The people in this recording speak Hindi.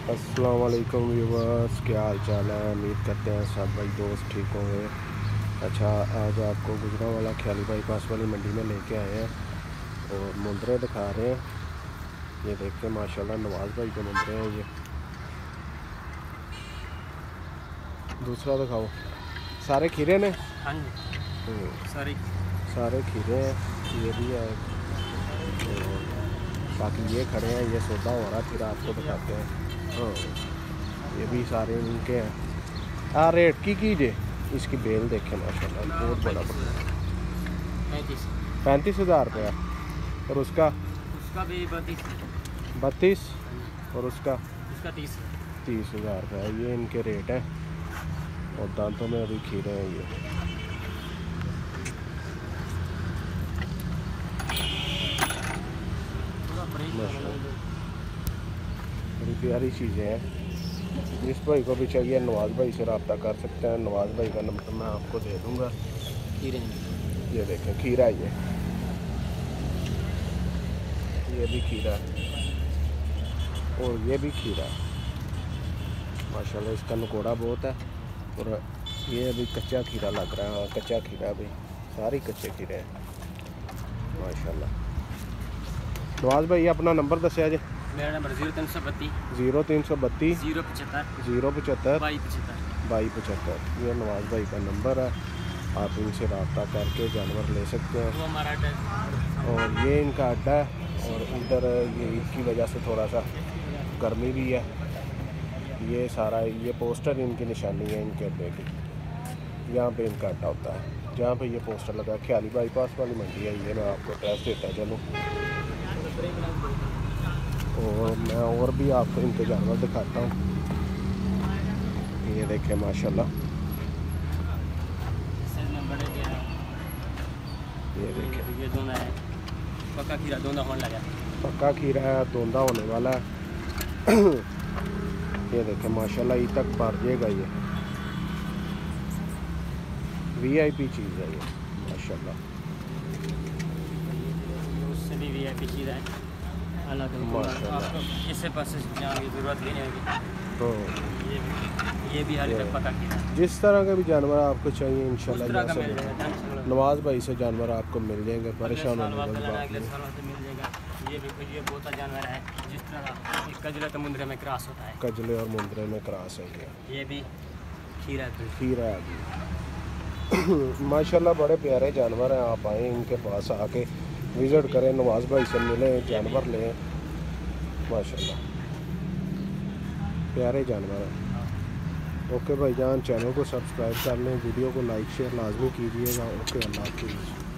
अस्सलाम वालेकुम व्यूवर्स, क्या हाल चाल है। उम्मीद करते हैं सब भाई दोस्त ठीक होंगे। अच्छा, आज आपको गुजरांवाला ख्याली बाईपास वाली मंडी में लेके आए हैं और मुंदरे दिखा रहे हैं। ये देख के माशाल्लाह नवाज़ भाई के मुंदरे हैं। ये दूसरा दिखाओ। सारे खीरे ने? हाँ जी, सारे खीरे हैं। ये भी है और बाकी ये खड़े हैं। ये सौदा हो रहा, फिर आपको दिखाते हैं। हाँ, ये भी सारे उनके हैं। रेट की जे इसकी बेल देखें माशाल्लाह, बहुत बड़ा बड़ा 35,000 रुपया। और उसका भी 32 और उसका 30,000 रुपया। ये इनके रेट हैं और दांतों में अभी खीरे हैं। ये बड़ी प्यारी चीज़ें हैं। जिस भाई को भी चाहिए नवाज़ भाई से रब्ता कर सकते हैं। नवाज़ भाई का नंबर मैं आपको दे दूँगा। खीरे ये देखें खीरा, ये भी खीरा है और ये भी खीरा है माशाल्लाह। इसका नकोड़ा बहुत है और ये अभी कच्चा खीरा लग रहा है। कच्चा खीरा भी, सारी कच्चे खीरे हैं माशाल्लाह। नवाज़ भाई अपना नंबर दसिया जे। मेरा नंबर 0332 0332 075 075 ये नवाज़ भाई का नंबर है। आप इनसे रब्ता करके जानवर ले सकते हैं। वो हमारा अड्डा और ये इनका अड्डा है और इधर ये इसकी वजह से थोड़ा सा गर्मी भी है। ये सारा ये पोस्टर इनकी निशानी है इनके अड्डे की। यहाँ पे इनका अड्डा होता है जहाँ पे ये पोस्टर लगा। ख्याली बाईपास वाली मंडी है। ये मैं आपको एड्रेस देता चलूँ और मैं और भी आपको इनके जानवर दिखाता हूँ। ये देखें माशाल्लाह, ये देखें ये दोनों है पक्का खीरा, दोनों होने लगा। पक्का खीरा है, दोंदा होने वाला है। ये देखें माशाल्लाह, ये तक भर जाएगा। ये VIP चीज़ है ये माशाल्लाह। उससे भी VIP चीज़ है अलग आपको इससे पास जाने की ज़रूरत ही नहीं होगी। तो ये भी हर तक पक्का खीरा है। जिस तरह का भी जानवर आपको चाहिए इंशाल्लाह उस तरह का मिल जाएगा। नवाज़ भाई से जानवर आपको मिल जाएंगे। परेशान होने वाली बात अगले साल से मिल जाएगा। ये भी ये बहुत जानवर है जिस तरह कजले तो मुंदरे में क्रॉस होता है। कजले और मुंदरे में क्रॉस है ये भी खीरा है अभी। माशाल्लाह बड़े प्यारे जानवर हैं। आप आए इनके पास आके विज़िट करें, नवाज़ भाई से मिलें, जानवर लें। माशाल्लाह प्यारे जानवर हैं। ओके भाईजान, चैनल को सब्सक्राइब कर लें, वीडियो को लाइक शेयर लाजमी कीजिएगा। ओके, अल्लाह हाफ़िज़।